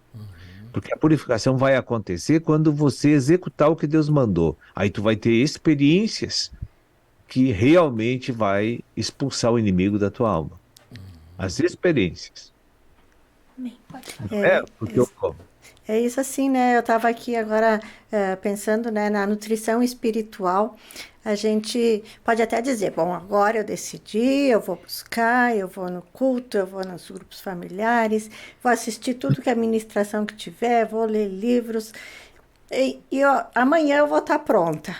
Porque a purificação vai acontecer quando você executar o que Deus mandou. Aí tu vai ter experiências que realmente vai expulsar o inimigo da tua alma. As experiências. Porque eu como. É isso assim, né? Eu estava aqui agora pensando, né, na nutrição espiritual. A gente pode até dizer, bom, agora eu decidi, eu vou buscar, eu vou no culto, eu vou nos grupos familiares, vou assistir tudo que a ministração que tiver, vou ler livros, amanhã eu vou estar pronta.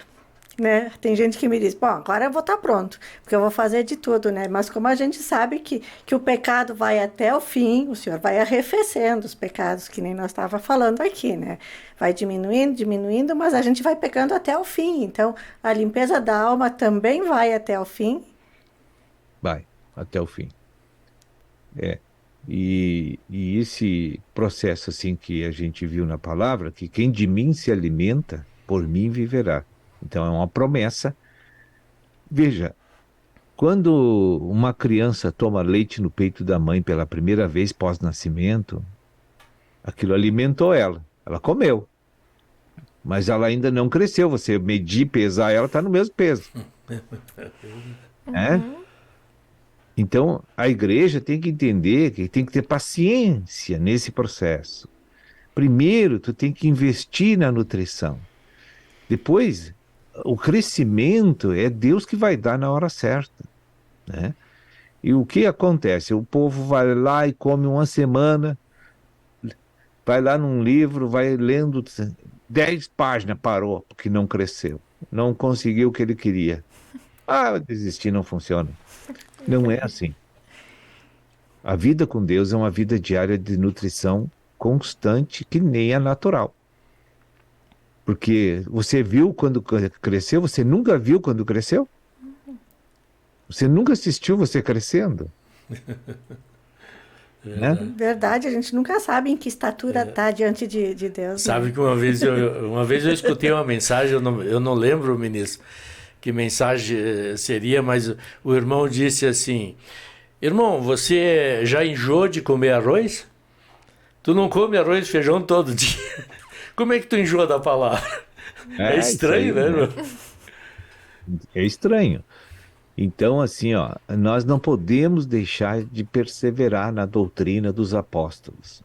Né? Tem gente que me diz, bom, agora eu vou estar pronto, porque eu vou fazer de tudo, né? Mas como a gente sabe que o pecado vai até o fim, o Senhor vai arrefecendo os pecados, que nem nós estávamos falando aqui, né? Vai diminuindo, mas a gente vai pecando até o fim. Então, a limpeza da alma também vai até o fim. Vai, até o fim. E esse processo assim que a gente viu na palavra, que quem de mim se alimenta, por mim viverá. Então é uma promessa. Veja, quando uma criança toma leite no peito da mãe pela primeira vez pós-nascimento, aquilo alimentou ela. Ela comeu. Mas ela ainda não cresceu. Você medir, pesar ela, está no mesmo peso. Então, a igreja tem que entender que tem que ter paciência nesse processo. Primeiro, tu tem que investir na nutrição. Depois, o crescimento é Deus que vai dar na hora certa, né? E o que acontece? O povo vai lá e come uma semana, vai lá num livro, vai lendo 10 páginas, parou, porque não cresceu, não conseguiu o que ele queria. Desistir não funciona. Não é assim. A vida com Deus é uma vida diária de nutrição constante, que nem a natural. Porque você viu quando cresceu, você nunca viu quando cresceu? Você nunca assistiu você crescendo? Né? Verdade, a gente nunca sabe em que estatura está diante de Deus. Sabe, né? Que uma vez eu escutei uma mensagem, eu não lembro, ministro, que mensagem seria, mas o irmão disse assim: irmão, você já enjoou de comer arroz? Tu não come arroz e feijão todo dia? Como é que tu enjoa da palavra? É estranho, aí, né? É estranho. Então, assim, nós não podemos deixar de perseverar na doutrina dos apóstolos.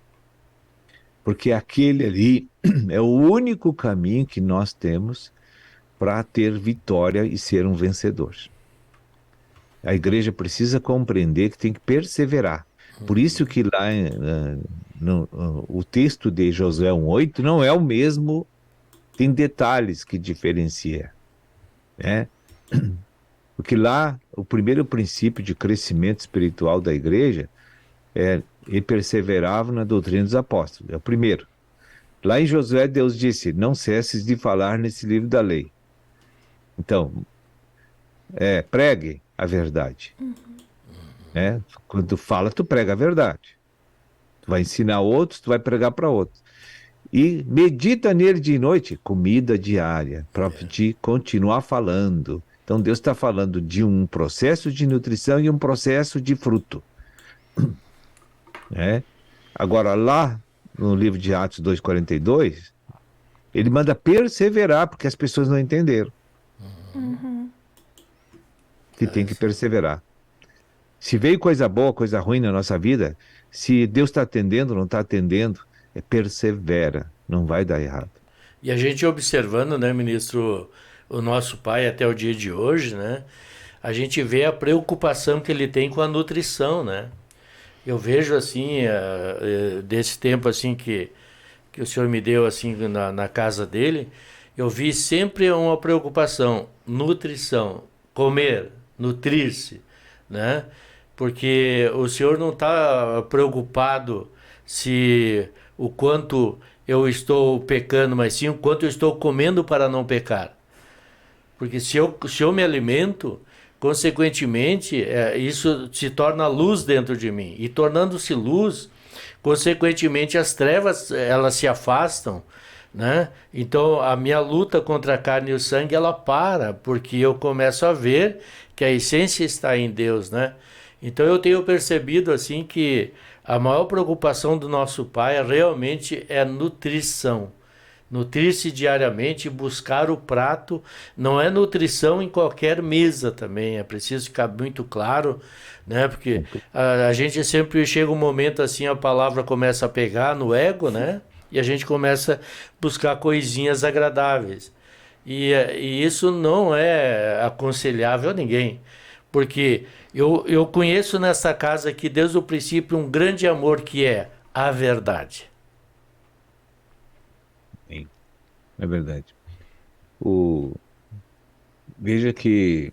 Porque aquele ali é o único caminho que nós temos para ter vitória e ser um vencedor. A igreja precisa compreender que tem que perseverar. Por isso que lá o texto de Josué 1:8 não é o mesmo, tem detalhes que diferenciam, né? Porque lá o primeiro princípio de crescimento espiritual da igreja é ele perseverava na doutrina dos apóstolos, é o primeiro. Lá em Josué Deus disse, não cesses de falar nesse livro da lei. Então, pregue a verdade. Quando tu fala, tu prega a verdade. Tu vai ensinar outros, tu vai pregar para outros. E medita nele de noite, comida diária, para te continuar falando. Então Deus está falando de um processo de nutrição e um processo de fruto. Agora lá no livro de Atos 2:42, ele manda perseverar, porque as pessoas não entenderam. Que tem que perseverar. Se veio coisa boa, coisa ruim na nossa vida, se Deus está atendendo, não está atendendo, persevera, não vai dar errado. E a gente observando, né, ministro, o nosso pai até o dia de hoje, né, a gente vê a preocupação que ele tem com a nutrição, né? Eu vejo assim, desse tempo assim que o senhor me deu assim na casa dele, eu vi sempre uma preocupação, nutrição, comer, nutrir-se, né? Porque o senhor não está preocupado se o quanto eu estou pecando, mas sim o quanto eu estou comendo para não pecar. Porque se eu me alimento, consequentemente, isso se torna luz dentro de mim. E tornando-se luz, consequentemente as trevas elas se afastam, né? Então a minha luta contra a carne e o sangue ela para, porque eu começo a ver que a essência está em Deus, né? Então eu tenho percebido assim que a maior preocupação do nosso Pai realmente é nutrição. Nutrir-se diariamente, buscar o prato, não é nutrição em qualquer mesa também, é preciso ficar muito claro, né? Porque a gente sempre chega um momento assim, a palavra começa a pegar no ego, né? E a gente começa a buscar coisinhas agradáveis. E isso não é aconselhável a ninguém, porque eu conheço nessa casa aqui, desde o princípio, um grande amor que é a verdade. Sim, é verdade. Veja que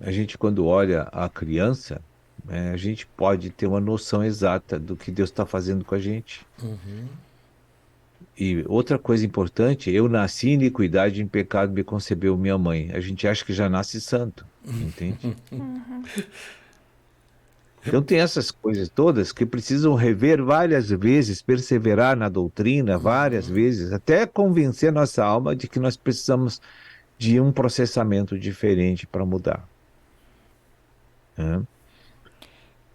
a gente, quando olha a criança, né, a gente pode ter uma noção exata do que Deus está fazendo com a gente. Uhum. E outra coisa importante, eu nasci em iniquidade, em pecado me concebeu minha mãe. A gente acha que já nasce santo, entende? Então tem essas coisas todas que precisam rever várias vezes, perseverar na doutrina várias vezes, até convencer a nossa alma de que nós precisamos de um processamento diferente para mudar.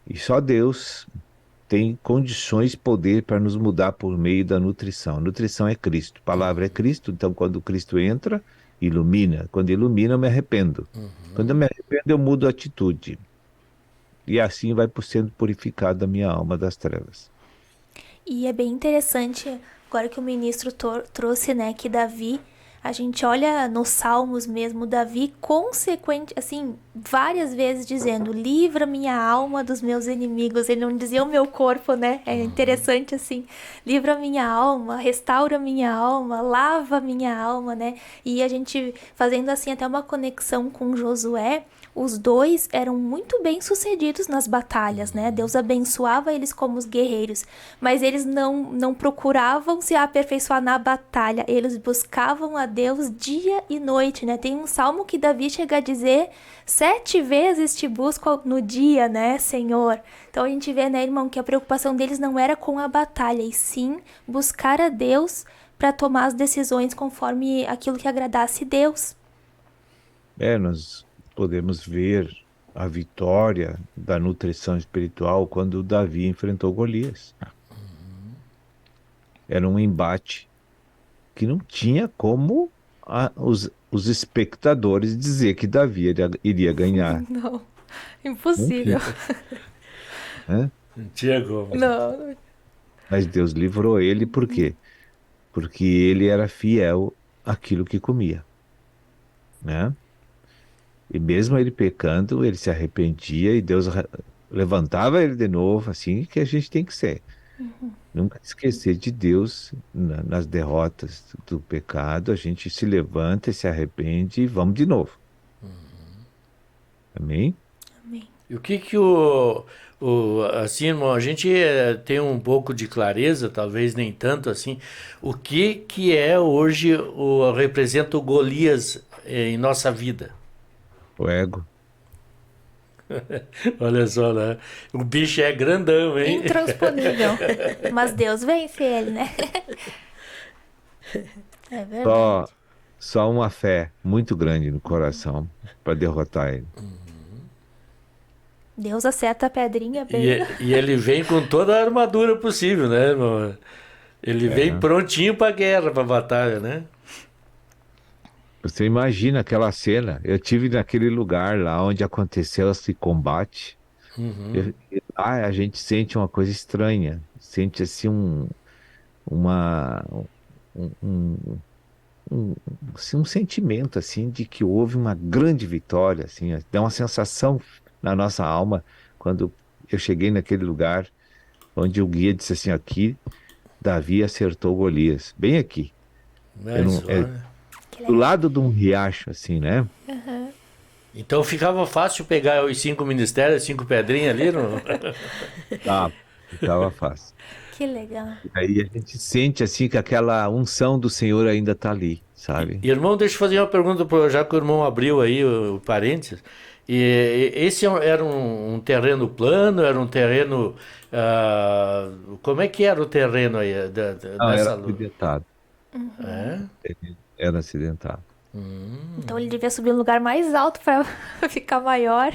E só Deus tem condições, poder para nos mudar por meio da nutrição. Nutrição é Cristo, a palavra é Cristo, então quando Cristo entra, ilumina. Quando ilumina, eu me arrependo. Quando eu me arrependo, eu mudo a atitude. E assim vai sendo purificada a minha alma das trevas. E é bem interessante, agora que o ministro trouxe, né, que Davi, a gente olha nos Salmos mesmo, Davi consequente, assim, várias vezes dizendo, livra minha alma dos meus inimigos. Ele não dizia o meu corpo, né? É interessante assim, livra minha alma, restaura minha alma, lava minha alma, né? E a gente fazendo assim até uma conexão com Josué, os dois eram muito bem sucedidos nas batalhas, né? Deus abençoava eles como os guerreiros, mas eles não procuravam se aperfeiçoar na batalha, eles buscavam a Deus dia e noite, né? Tem um salmo que Davi chega a dizer, 7 vezes te busco no dia, né, Senhor? Então a gente vê, né, irmão, que a preocupação deles não era com a batalha, e sim buscar a Deus para tomar as decisões conforme aquilo que agradasse Deus. Nós podemos ver a vitória da nutrição espiritual quando Davi enfrentou Golias. Era um embate que não tinha como os espectadores dizer que Davi iria ganhar. Não, impossível. Não tinha como. Não. Mas Deus livrou ele, por quê? Porque ele era fiel àquilo que comia, né? E mesmo ele pecando, ele se arrependia e Deus levantava ele de novo, assim que a gente tem que ser. Nunca esquecer de Deus nas derrotas do pecado, a gente se levanta e se arrepende e vamos de novo. Amém? Amém. E o que assim, irmão, a gente tem um pouco de clareza, talvez nem tanto assim, o que é hoje, representa o Golias em nossa vida? O ego. Olha só, né? O bicho é grandão, hein? Intransponível. Mas Deus vence ele, né? É verdade. Só uma fé muito grande no coração para derrotar ele. Deus acerta a pedrinha bem. E ele vem com toda a armadura possível, né, irmão? Ele vem prontinho para a guerra, para a batalha, né? Você imagina aquela cena, eu tive naquele lugar lá onde aconteceu esse combate, a gente sente uma coisa estranha, sente assim um sentimento assim de que houve uma grande vitória, assim, dá uma sensação na nossa alma quando eu cheguei naquele lugar onde o guia disse assim, aqui Davi acertou Golias, bem aqui. Do lado de um riacho, assim, né? Então ficava fácil pegar os 5 ministérios, 5 pedrinhas ali, não? Ficava fácil. Que legal. Aí a gente sente assim que aquela unção do Senhor ainda está ali, sabe? Irmão, deixa eu fazer uma pergunta, já que o irmão abriu aí o parênteses. E esse era um terreno plano, era um terreno... como é que era o terreno aí? Era acidentado. Era acidentado. Então ele devia subir no lugar mais alto para ficar maior,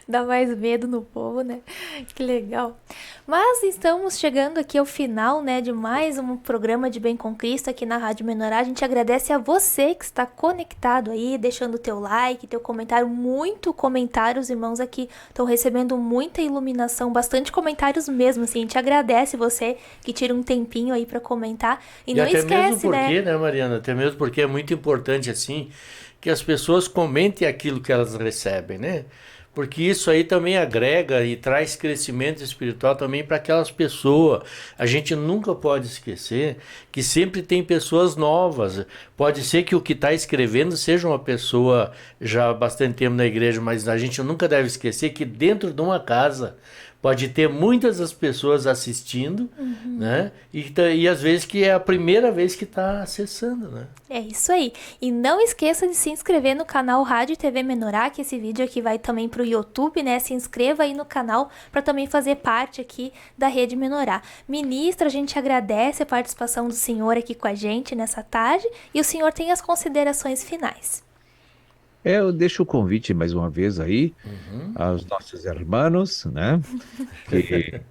dar mais medo no povo, né? Que legal. Mas estamos chegando aqui ao final, né, de mais um programa de Bem com Cristo aqui na Rádio Menorá. A gente agradece a você que está conectado aí, deixando o teu like, teu comentário, muito comentários, irmãos aqui estão recebendo muita iluminação, bastante comentários mesmo, assim, a gente agradece você que tira um tempinho aí para comentar e não até esquece, mesmo porque, né, Mariana, até mesmo porque é muito importante, assim, que as pessoas comentem aquilo que elas recebem, né? Porque isso aí também agrega e traz crescimento espiritual também para aquelas pessoas. A gente nunca pode esquecer que sempre tem pessoas novas. Pode ser que o que está escrevendo seja uma pessoa já há bastante tempo na igreja, mas a gente nunca deve esquecer que dentro de uma casa pode ter muitas das pessoas assistindo, né? E às vezes que é a primeira vez que está acessando, né? É isso aí. E não esqueça de se inscrever no canal Rádio TV Menorá, que esse vídeo aqui vai também para o YouTube, né? Se inscreva aí no canal para também fazer parte aqui da Rede Menorá. Ministra, a gente agradece a participação do senhor aqui com a gente nessa tarde e o senhor tem as considerações finais. Eu deixo o convite mais uma vez aí aos nossos irmãos, né? Que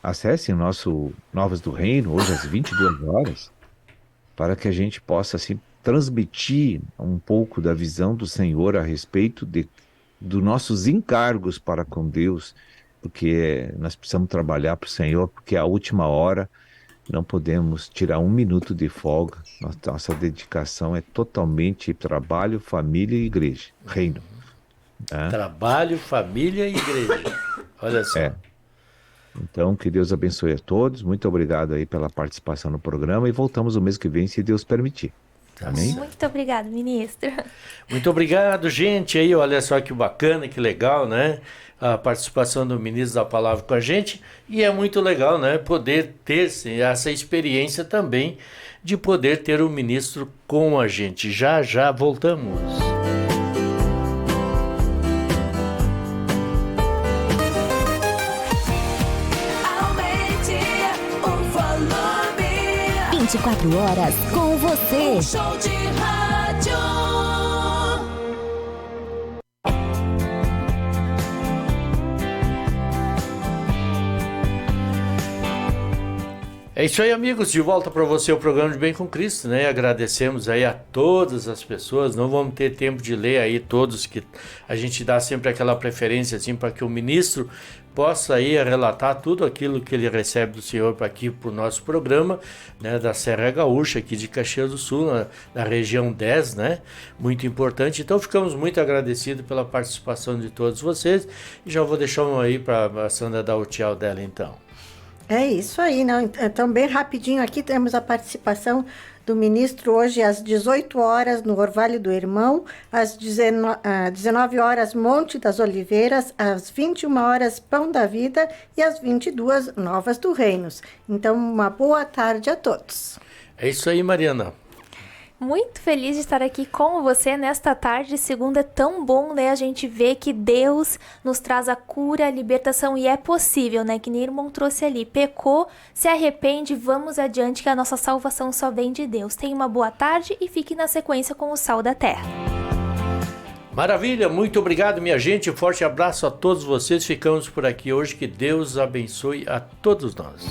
acessem o nosso Novas do Reino, hoje às 22 horas, para que a gente possa assim, transmitir um pouco da visão do Senhor a respeito dos nossos encargos para com Deus, porque nós precisamos trabalhar para o Senhor, porque a última hora não podemos tirar um minuto de folga. Nossa dedicação é totalmente trabalho, família e igreja, reino. Né? Trabalho, família e igreja. Olha só. Então, que Deus abençoe a todos. Muito obrigado aí pela participação no programa e voltamos o mês que vem, se Deus permitir. Amém? Muito obrigado, ministro. Muito obrigado, gente. Aí, olha só que bacana, que legal, né? A participação do ministro da Palavra com a gente. E é muito legal, né? Poder ter essa experiência também de poder ter o ministro com a gente. Já voltamos. Aumente o volume. 24 horas com você. Show de rádio. É isso aí, amigos, de volta para você o programa de Bem com Cristo, né? Agradecemos aí a todas as pessoas, não vamos ter tempo de ler aí todos, que a gente dá sempre aquela preferência assim para que o ministro possa aí relatar tudo aquilo que ele recebe do Senhor para aqui para o nosso programa, né, da Serra Gaúcha, aqui de Caxias do Sul, na região 10, né? Muito importante. Então ficamos muito agradecidos pela participação de todos vocês e já vou deixar um aí para a Sandra dar o tchau dela então. É isso aí, não? Então, bem rapidinho aqui temos a participação do ministro hoje às 18 horas no Orvalho do Irmão, às 19 horas Monte das Oliveiras, às 21 horas Pão da Vida e às 22 Novas do Reinos. Então, uma boa tarde a todos. É isso aí, Mariana. Muito feliz de estar aqui com você nesta tarde. Segunda é tão bom, né? A gente vê que Deus nos traz a cura, a libertação e é possível, né? Que nem o irmão trouxe ali. Pecou, se arrepende, vamos adiante que a nossa salvação só vem de Deus. Tenha uma boa tarde e fique na sequência com o Sal da Terra. Maravilha, muito obrigado, minha gente. Forte abraço a todos vocês. Ficamos por aqui hoje. Que Deus abençoe a todos nós.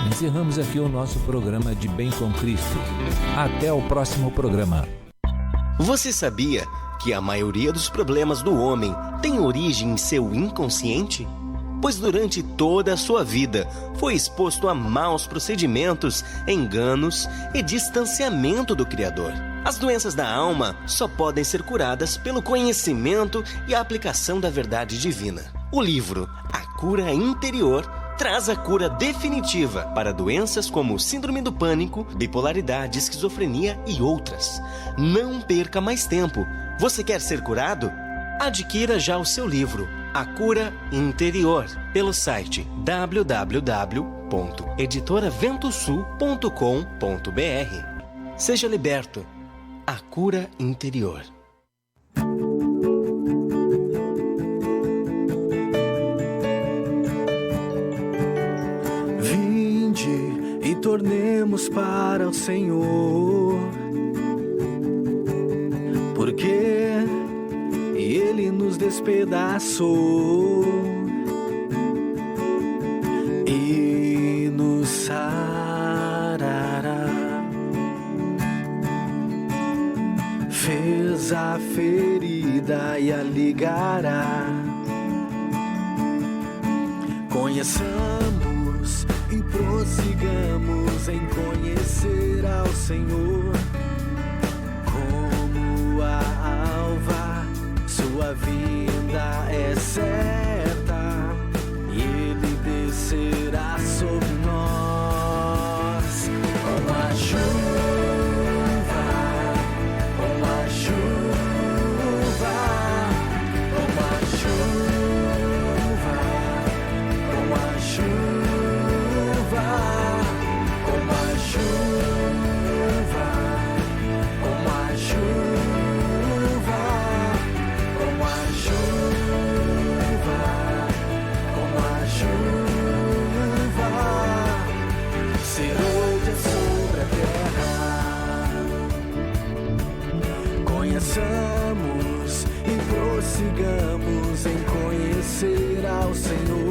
Encerramos aqui o nosso programa de Bem com Cristo. Até o próximo programa. Você sabia que a maioria dos problemas do homem tem origem em seu inconsciente? Pois durante toda a sua vida foi exposto a maus procedimentos, enganos e distanciamento do Criador. As doenças da alma só podem ser curadas pelo conhecimento e a aplicação da verdade divina. O livro A Cura Interior traz a cura definitiva para doenças como síndrome do pânico, bipolaridade, esquizofrenia e outras. Não perca mais tempo. Você quer ser curado? Adquira já o seu livro, A Cura Interior, pelo site www.editoraventosul.com.br. Seja liberto. A Cura Interior. Vinde e tornemos para o Senhor, porque Ele nos despedaçou e nos sarará. Fez a ferida e a ligará. Conheçamos e prossigamos em conhecer ao Senhor. Como a alva, sua vinda é certa, e Ele descerá sobre nós. Como a chuva, como a chuva, como a chuva, como a chuva, como a chuva, como a chuva, como a chuva, como a chuva, será sobre a terra. Conheçamos e prossigamos em conhecer ao Senhor.